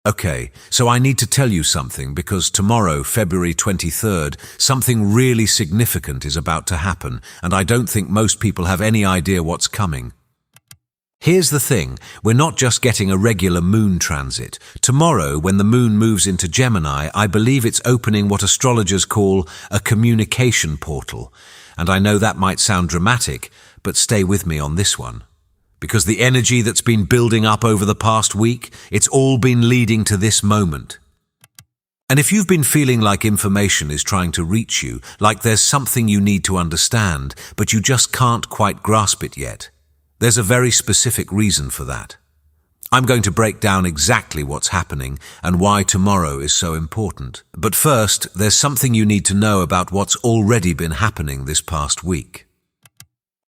Okay, so I need to tell you something because tomorrow, February 23rd, something really significant is about to happen, and I don't think most people have any idea what's coming. Here's the thing, we're not just getting a regular moon transit. Tomorrow, when the moon moves into Gemini, I believe it's opening what astrologers call a communication portal. And I know that might sound dramatic, but stay with me on this one. Because the energy that's been building up over the past week, it's all been leading to this moment. And if you've been feeling like information is trying to reach you, like there's something you need to understand, but you just can't quite grasp it yet, there's a very specific reason for that. I'm going to break down exactly what's happening and why tomorrow is so important. But first, there's something you need to know about what's already been happening this past week.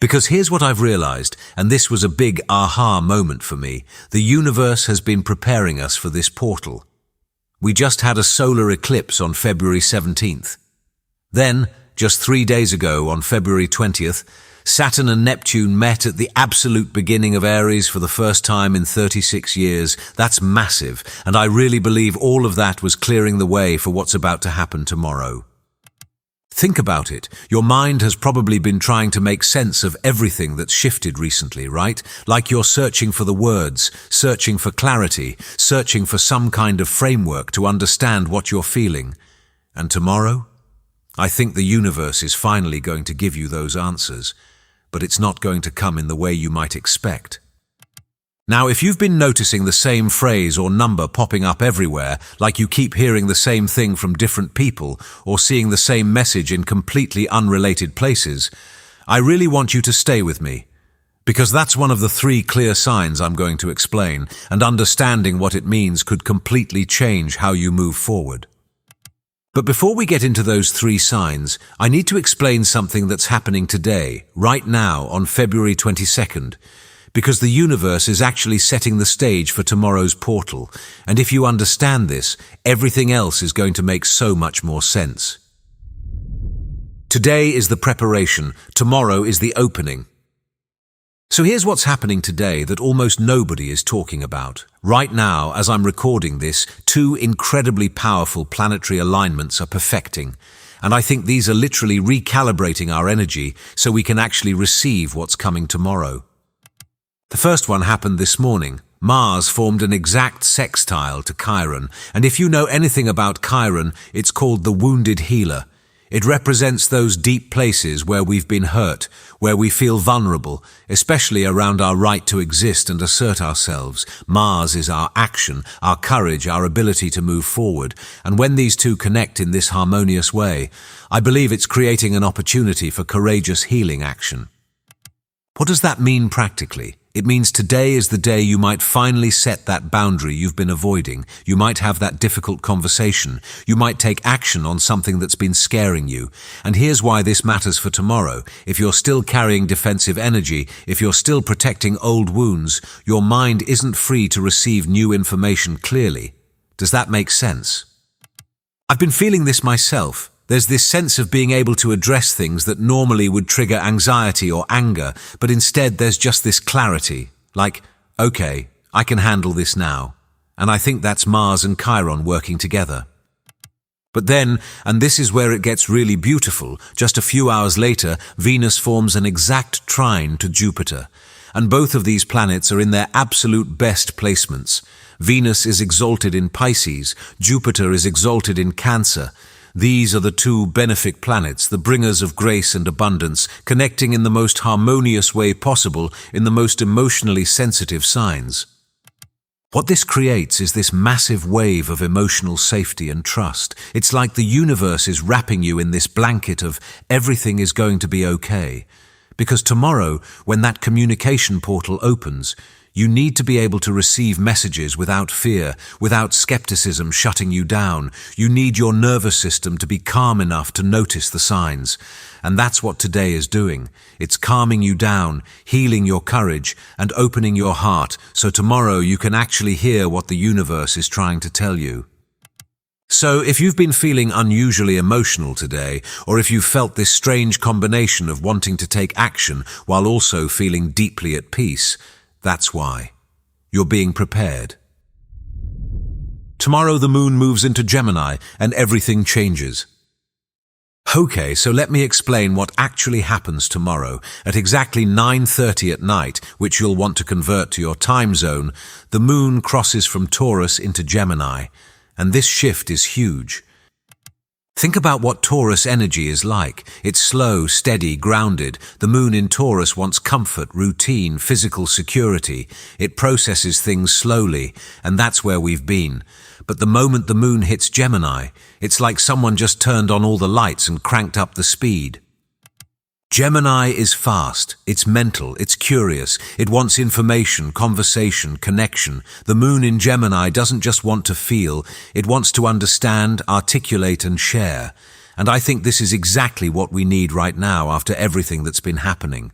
Because here's what I've realized, and this was a big aha moment for me. The universe has been preparing us for this portal. We just had a solar eclipse on February 17th. Then, just 3 days ago on February 20th, Saturn and Neptune met at the absolute beginning of Aries for the first time in 36 years. That's massive, and I really believe all of that was clearing the way for what's about to happen tomorrow. Think about it. Your mind has probably been trying to make sense of everything that's shifted recently, right? Like you're searching for the words, searching for clarity, searching for some kind of framework to understand what you're feeling. And tomorrow? I think the universe is finally going to give you those answers, but it's not going to come in the way you might expect. Now, if you've been noticing the same phrase or number popping up everywhere, like you keep hearing the same thing from different people or seeing the same message in completely unrelated places, I really want you to stay with me, because that's one of the 3 clear signs I'm going to explain, and understanding what it means could completely change how you move forward. But before we get into those 3 signs, I need to explain something that's happening today, right now, on February 22nd, because the universe is actually setting the stage for tomorrow's portal, and if you understand this, everything else is going to make so much more sense. Today is the preparation, tomorrow is the opening. So here's what's happening today that almost nobody is talking about. Right now, as I'm recording this, 2 incredibly powerful planetary alignments are perfecting, and I think these are literally recalibrating our energy so we can actually receive what's coming tomorrow. The first one happened this morning. Mars formed an exact sextile to Chiron, and if you know anything about Chiron, it's called the wounded healer. It represents those deep places where we've been hurt, where we feel vulnerable, especially around our right to exist and assert ourselves. Mars is our action, our courage, our ability to move forward, and when these 2 connect in this harmonious way, I believe it's creating an opportunity for courageous healing action. What does that mean practically? It means today is the day you might finally set that boundary you've been avoiding. You might have that difficult conversation. You might take action on something that's been scaring you. And here's why this matters for tomorrow. If you're still carrying defensive energy, if you're still protecting old wounds, your mind isn't free to receive new information clearly. Does that make sense? I've been feeling this myself. There's this sense of being able to address things that normally would trigger anxiety or anger, but instead there's just this clarity, like, okay, I can handle this now. And I think that's Mars and Chiron working together. But then, and this is where it gets really beautiful, just a few hours later, Venus forms an exact trine to Jupiter. And both of these planets are in their absolute best placements. Venus is exalted in Pisces, Jupiter is exalted in Cancer. These are the 2 benefic planets, the bringers of grace and abundance, connecting in the most harmonious way possible in the most emotionally sensitive signs. What this creates is this massive wave of emotional safety and trust. It's like the universe is wrapping you in this blanket of everything is going to be okay. Because tomorrow, when that communication portal opens, you need to be able to receive messages without fear, without skepticism shutting you down. You need your nervous system to be calm enough to notice the signs. And that's what today is doing. It's calming you down, healing your courage, and opening your heart so tomorrow you can actually hear what the universe is trying to tell you. So if you've been feeling unusually emotional today, or if you've felt this strange combination of wanting to take action while also feeling deeply at peace, that's why. You're being prepared. Tomorrow the moon moves into Gemini and everything changes. Okay, so let me explain what actually happens tomorrow. At exactly 9:30 at night, which you'll want to convert to your time zone, the moon crosses from Taurus into Gemini, and this shift is huge. Think about what Taurus energy is like. It's slow, steady, grounded. The moon in Taurus wants comfort, routine, physical security. It processes things slowly, and that's where we've been. But the moment the moon hits Gemini, it's like someone just turned on all the lights and cranked up the speed. Gemini is fast, it's mental, it's curious, it wants information, conversation, connection. The moon in Gemini doesn't just want to feel, it wants to understand, articulate and share. And I think this is exactly what we need right now after everything that's been happening.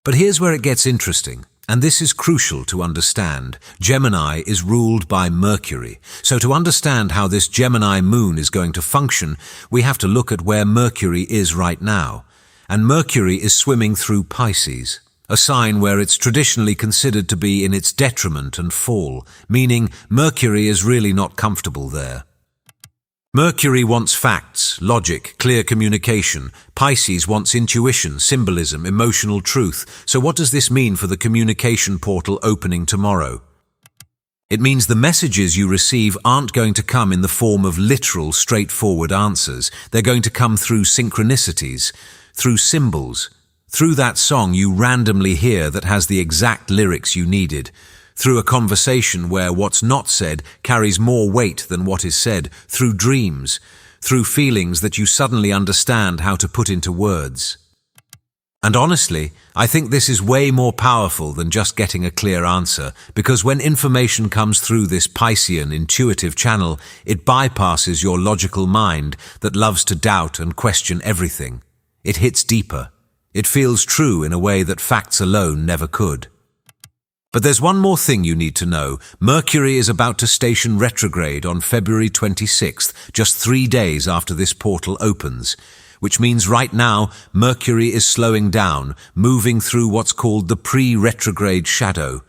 But here's where it gets interesting, and this is crucial to understand. Gemini is ruled by Mercury. So to understand how this Gemini moon is going to function, we have to look at where Mercury is right now. And Mercury is swimming through Pisces, a sign where it's traditionally considered to be in its detriment and fall, meaning Mercury is really not comfortable there. Mercury wants facts, logic, clear communication. Pisces wants intuition, symbolism, emotional truth. So what does this mean for the communication portal opening tomorrow? It means the messages you receive aren't going to come in the form of literal, straightforward answers. They're going to come through synchronicities, through symbols, through that song you randomly hear that has the exact lyrics you needed, through a conversation where what's not said carries more weight than what is said, through dreams, through feelings that you suddenly understand how to put into words. And honestly, I think this is way more powerful than just getting a clear answer, because when information comes through this Piscean intuitive channel, it bypasses your logical mind that loves to doubt and question everything. It hits deeper. It feels true in a way that facts alone never could. But there's one more thing you need to know. Mercury is about to station retrograde on February 26th, just 3 days after this portal opens, which means right now Mercury is slowing down, moving through what's called the pre-retrograde shadow.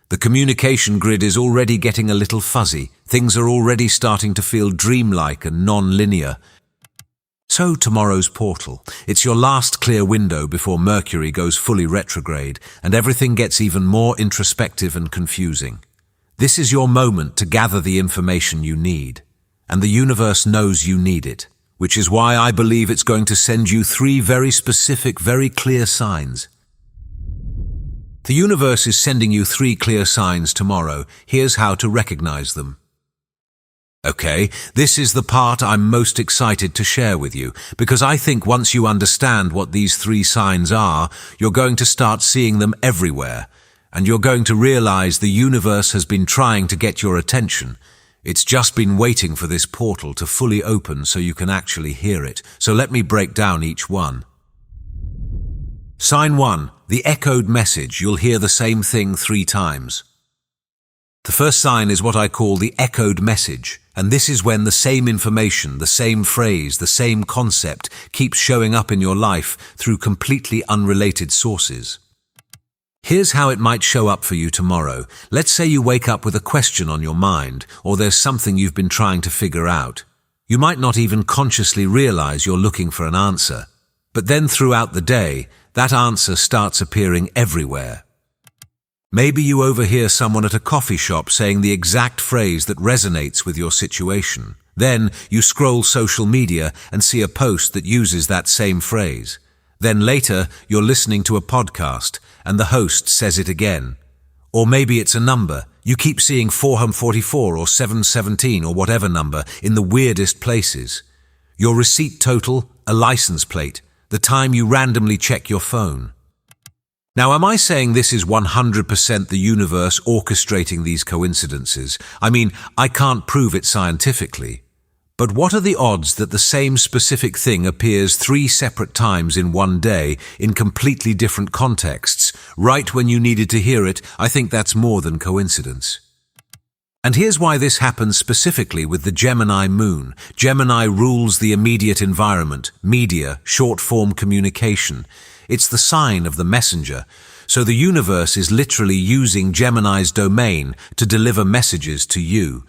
The communication grid is already getting a little fuzzy. Things are already starting to feel dreamlike and non-linear. So tomorrow's portal, it's your last clear window before Mercury goes fully retrograde and everything gets even more introspective and confusing. This is your moment to gather the information you need, and the universe knows you need it, which is why I believe it's going to send you 3 very specific, very clear signs. The universe is sending you 3 clear signs tomorrow. Here's how to recognize them. Okay, this is the part I'm most excited to share with you, because I think once you understand what these 3 signs are, you're going to start seeing them everywhere, and you're going to realize the universe has been trying to get your attention. It's just been waiting for this portal to fully open so you can actually hear it. So let me break down each one. Sign 1, the echoed message. You'll hear the same thing 3 times. The first sign is what I call the echoed message, and this is when the same information, the same phrase, the same concept keeps showing up in your life through completely unrelated sources. Here's how it might show up for you tomorrow. Let's say you wake up with a question on your mind, or there's something you've been trying to figure out. You might not even consciously realize you're looking for an answer, but then throughout the day, that answer starts appearing everywhere. Maybe you overhear someone at a coffee shop saying the exact phrase that resonates with your situation. Then you scroll social media and see a post that uses that same phrase. Then later, you're listening to a podcast and the host says it again. Or maybe it's a number. You keep seeing 444 or 717 or whatever number in the weirdest places. Your receipt total, a license plate, the time you randomly check your phone. Now, am I saying this is 100% the universe orchestrating these coincidences? I mean, I can't prove it scientifically. But what are the odds that the same specific thing appears 3 separate times in one day in completely different contexts, right when you needed to hear it? I think that's more than coincidence. And here's why this happens specifically with the Gemini moon. Gemini rules the immediate environment, media, short-form communication. It's the sign of the messenger. So the universe is literally using Gemini's domain to deliver messages to you.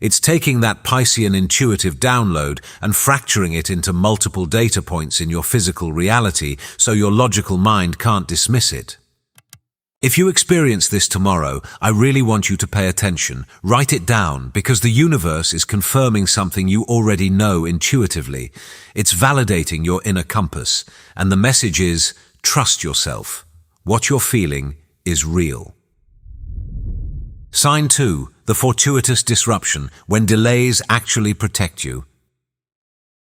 It's taking that Piscean intuitive download and fracturing it into multiple data points in your physical reality so your logical mind can't dismiss it. If you experience this tomorrow, I really want you to pay attention. Write it down, because the universe is confirming something you already know intuitively. It's validating your inner compass, and the message is, trust yourself. What you're feeling is real. Sign 2, the fortuitous disruption, when delays actually protect you.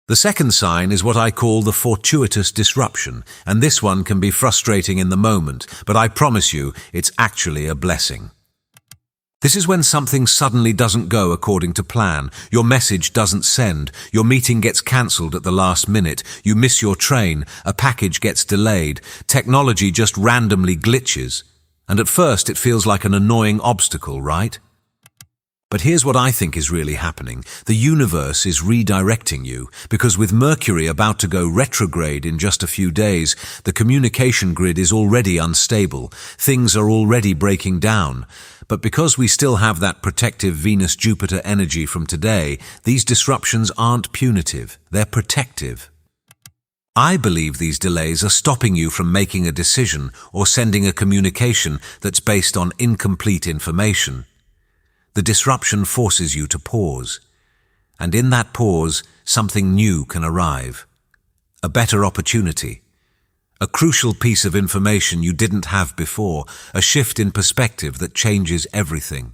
The second sign is what I call the fortuitous disruption, and this one can be frustrating in the moment, but I promise you, it's actually a blessing. This is when something suddenly doesn't go according to plan, your message doesn't send, your meeting gets cancelled at the last minute, you miss your train, a package gets delayed, technology just randomly glitches, and at first it feels like an annoying obstacle, right? But here's what I think is really happening. The universe is redirecting you, because with Mercury about to go retrograde in just a few days, the communication grid is already unstable. Things are already breaking down. But because we still have that protective Venus-Jupiter energy from today, these disruptions aren't punitive, they're protective. I believe these delays are stopping you from making a decision or sending a communication that's based on incomplete information. The disruption forces you to pause, and in that pause, something new can arrive. A better opportunity, a crucial piece of information you didn't have before, a shift in perspective that changes everything.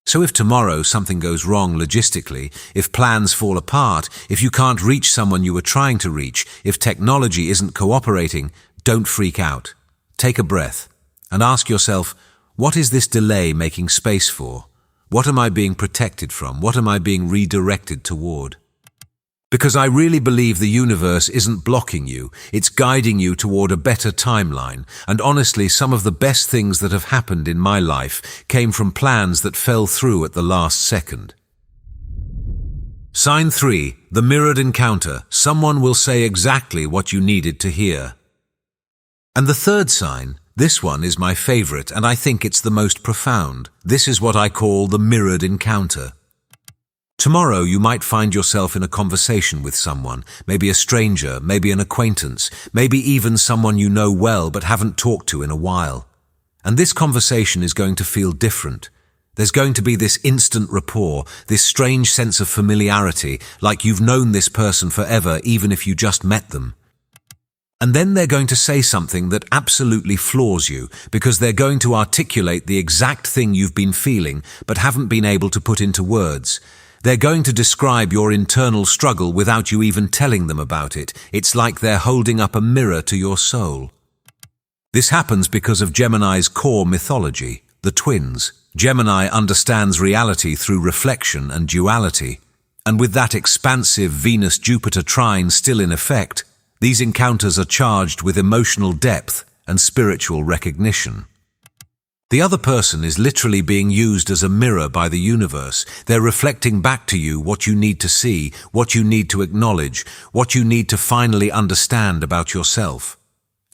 So if tomorrow something goes wrong logistically, if plans fall apart, if you can't reach someone you were trying to reach, if technology isn't cooperating, don't freak out. Take a breath and ask yourself, what is this delay making space for? What am I being protected from? What am I being redirected toward? Because I really believe the universe isn't blocking you, it's guiding you toward a better timeline. And honestly, some of the best things that have happened in my life came from plans that fell through at the last second. Sign 3, the mirrored encounter. Someone will say exactly what you needed to hear. And the third sign, this one is my favorite, and I think it's the most profound. This is what I call the mirrored encounter. Tomorrow you might find yourself in a conversation with someone, maybe a stranger, maybe an acquaintance, maybe even someone you know well but haven't talked to in a while. And this conversation is going to feel different. There's going to be this instant rapport, this strange sense of familiarity, like you've known this person forever even if you just met them. And then they're going to say something that absolutely floors you, because they're going to articulate the exact thing you've been feeling but haven't been able to put into words. They're going to describe your internal struggle without you even telling them about it. It's like they're holding up a mirror to your soul. This happens because of Gemini's core mythology, the twins. Gemini understands reality through reflection and duality. And with that expansive Venus-Jupiter trine still in effect, these encounters are charged with emotional depth and spiritual recognition. The other person is literally being used as a mirror by the universe. They're reflecting back to you what you need to see, what you need to acknowledge, what you need to finally understand about yourself.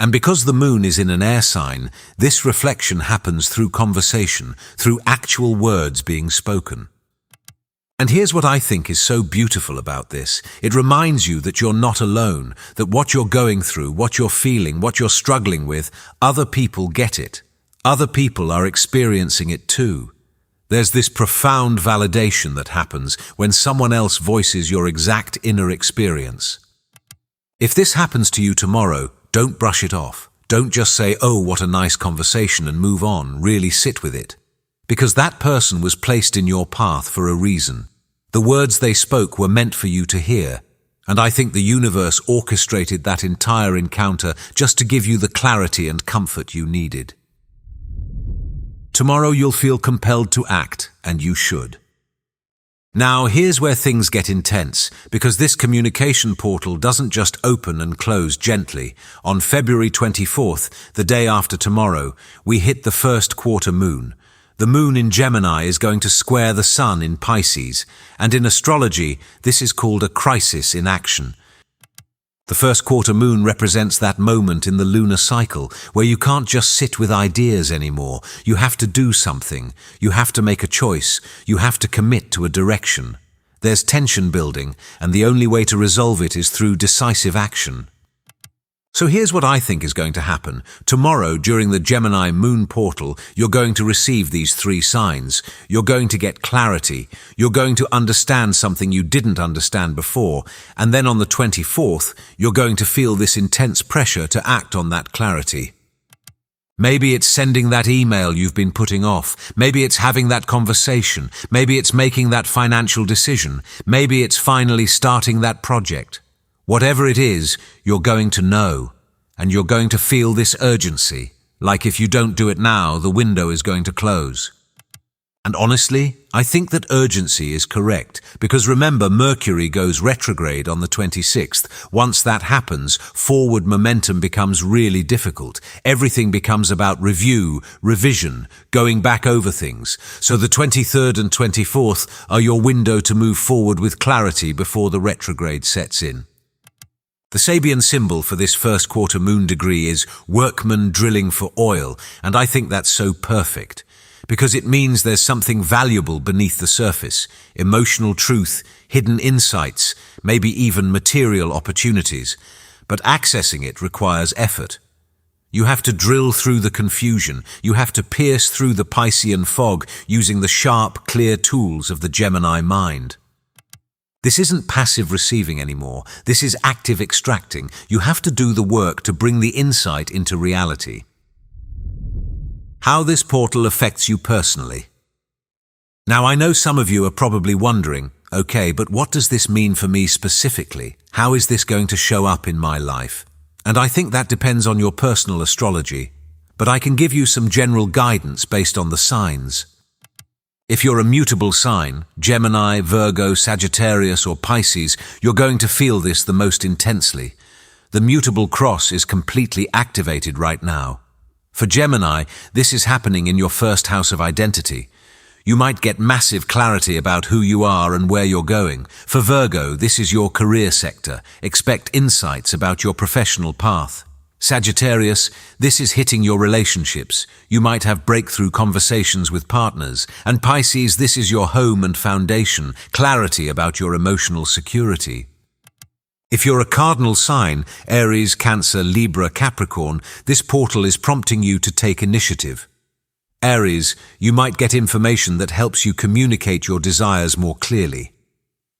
And because the moon is in an air sign, this reflection happens through conversation, through actual words being spoken. And here's what I think is so beautiful about this. It reminds you that you're not alone, that what you're going through, what you're feeling, what you're struggling with, other people get it. Other people are experiencing it too. There's this profound validation that happens when someone else voices your exact inner experience. If this happens to you tomorrow, don't brush it off. Don't just say, "Oh, what a nice conversation," and move on. Really sit with it. Because that person was placed in your path for a reason. The words they spoke were meant for you to hear, and I think the universe orchestrated that entire encounter just to give you the clarity and comfort you needed. Tomorrow you'll feel compelled to act, and you should. Now here's where things get intense, because this communication portal doesn't just open and close gently. On February 24th, the day after tomorrow, we hit the first quarter moon. The moon in Gemini is going to square the sun in Pisces, and in astrology, this is called a crisis in action. The first quarter moon represents that moment in the lunar cycle where you can't just sit with ideas anymore. You have to do something. You have to make a choice. You have to commit to a direction. There's tension building, and the only way to resolve it is through decisive action. So here's what I think is going to happen. Tomorrow, during the Gemini moon portal, you're going to receive these 3 signs. You're going to get clarity. You're going to understand something you didn't understand before. And then on the 24th, you're going to feel this intense pressure to act on that clarity. Maybe it's sending that email you've been putting off. Maybe it's having that conversation. Maybe it's making that financial decision. Maybe it's finally starting that project. Whatever it is, you're going to know, and you're going to feel this urgency, like if you don't do it now, the window is going to close. And honestly, I think that urgency is correct, because remember, Mercury goes retrograde on the 26th. Once that happens, forward momentum becomes really difficult. Everything becomes about review, revision, going back over things. So the 23rd and 24th are your window to move forward with clarity before the retrograde sets in. The Sabian symbol for this first quarter moon degree is workman drilling for oil, and I think that's so perfect, because it means there's something valuable beneath the surface, emotional truth, hidden insights, maybe even material opportunities, but accessing it requires effort. You have to drill through the confusion, you have to pierce through the Piscean fog using the sharp, clear tools of the Gemini mind. This isn't passive receiving anymore. This is active extracting. You have to do the work to bring the insight into reality. How this portal affects you personally. Now, I know some of you are probably wondering, okay, but what does this mean for me specifically? How is this going to show up in my life? And I think that depends on your personal astrology, but I can give you some general guidance based on the signs. If you're a mutable sign, Gemini, Virgo, Sagittarius, or Pisces, you're going to feel this the most intensely. The mutable cross is completely activated right now. For Gemini, this is happening in your first house of identity. You might get massive clarity about who you are and where you're going. For Virgo, this is your career sector. Expect insights about your professional path. Sagittarius, this is hitting your relationships. You might have breakthrough conversations with partners. And Pisces, this is your home and foundation, clarity about your emotional security. If you're a cardinal sign, Aries, Cancer, Libra, Capricorn, this portal is prompting you to take initiative. Aries, you might get information that helps you communicate your desires more clearly.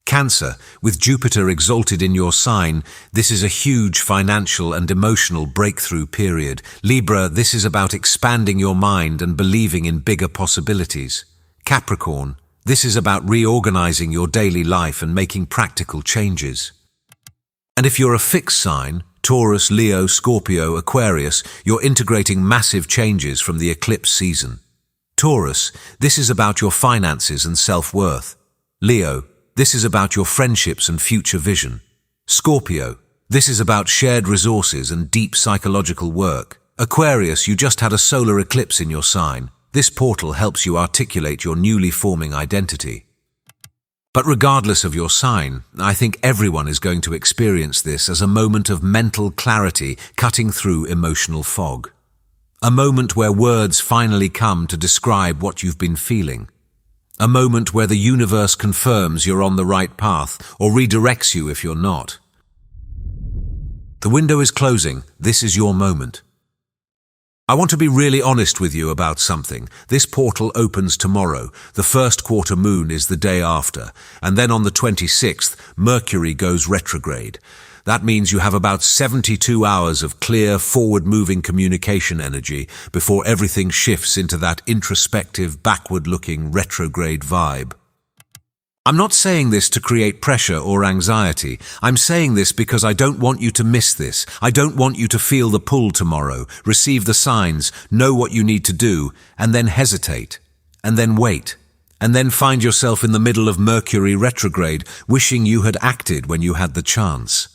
Cancer, with Jupiter exalted in your sign, this is a huge financial and emotional breakthrough period. Libra, this is about expanding your mind and believing in bigger possibilities. Capricorn, this is about reorganizing your daily life and making practical changes. And if you're a fixed sign, Taurus, Leo, Scorpio, Aquarius, you're integrating massive changes from the eclipse season. Taurus, this is about your finances and self-worth. Leo, this is about your friendships and future vision. Scorpio, this is about shared resources and deep psychological work. Aquarius, you just had a solar eclipse in your sign. This portal helps you articulate your newly forming identity. But regardless of your sign, I think everyone is going to experience this as a moment of mental clarity cutting through emotional fog. A moment where words finally come to describe what you've been feeling. A moment where the universe confirms you're on the right path or redirects you if you're not. The window is closing. This is your moment. I want to be really honest with you about something. This portal opens tomorrow. The first quarter moon is the day after. And then on the 26th, Mercury goes retrograde. That means you have about 72 hours of clear, forward-moving communication energy before everything shifts into that introspective, backward-looking, retrograde vibe. I'm not saying this to create pressure or anxiety. I'm saying this because I don't want you to miss this. I don't want you to feel the pull tomorrow, receive the signs, know what you need to do, and then hesitate, and then wait, and then find yourself in the middle of Mercury retrograde, wishing you had acted when you had the chance.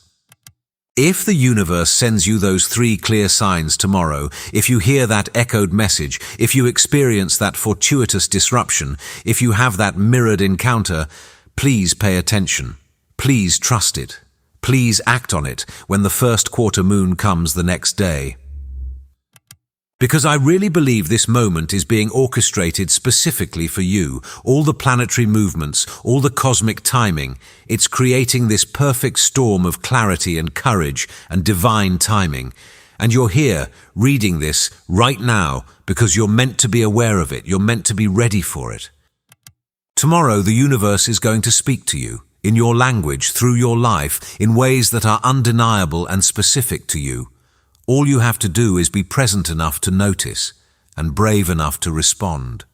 If the universe sends you those 3 clear signs tomorrow, if you hear that echoed message, if you experience that fortuitous disruption, if you have that mirrored encounter, please pay attention. Please trust it. Please act on it when the first quarter moon comes the next day. Because I really believe this moment is being orchestrated specifically for you. All the planetary movements, all the cosmic timing, it's creating this perfect storm of clarity and courage and divine timing. And you're here, reading this right now, because you're meant to be aware of it. You're meant to be ready for it. Tomorrow, the universe is going to speak to you, in your language, through your life, in ways that are undeniable and specific to you. All you have to do is be present enough to notice and brave enough to respond.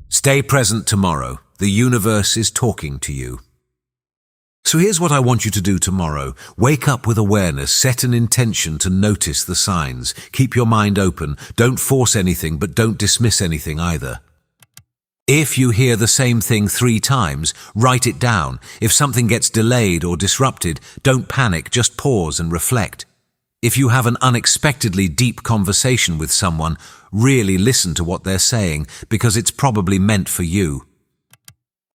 Stay present tomorrow. The universe is talking to you. So here's what I want you to do tomorrow. Wake up with awareness, set an intention to notice the signs. Keep your mind open. Don't force anything, but don't dismiss anything either. If you hear the same thing 3 times, write it down. If something gets delayed or disrupted, don't panic, just pause and reflect. If you have an unexpectedly deep conversation with someone, really listen to what they're saying, because it's probably meant for you.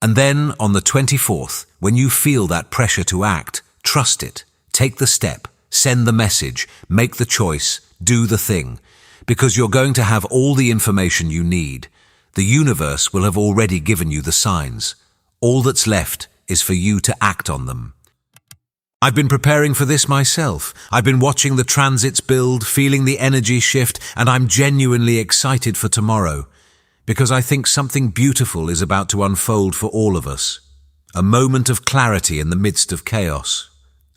And then, on the 24th, when you feel that pressure to act, trust it. Take the step, send the message, make the choice, do the thing. Because you're going to have all the information you need. The universe will have already given you the signs. All that's left is for you to act on them. I've been preparing for this myself. I've been watching the transits build, feeling the energy shift, and I'm genuinely excited for tomorrow. Because I think something beautiful is about to unfold for all of us. A moment of clarity in the midst of chaos.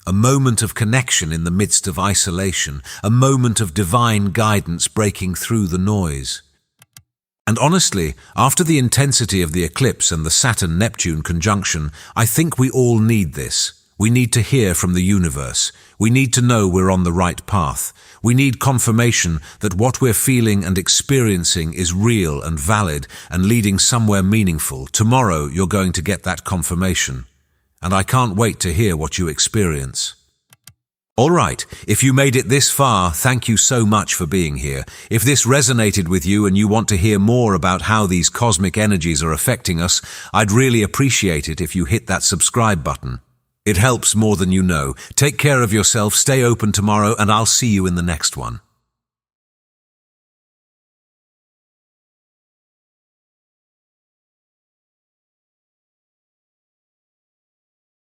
A moment of connection in the midst of isolation. A moment of divine guidance breaking through the noise. And honestly, after the intensity of the eclipse and the Saturn Neptune conjunction, I think we all need this. We need to hear from the universe. We need to know we're on the right path. We need confirmation that what we're feeling and experiencing is real and valid and leading somewhere meaningful. Tomorrow, you're going to get that confirmation. And I can't wait to hear what you experience. All right, if you made it this far, thank you so much for being here. If this resonated with you and you want to hear more about how these cosmic energies are affecting us, I'd really appreciate it if you hit that subscribe button. It helps more than you know. Take care of yourself, stay open tomorrow, and I'll see you in the next one.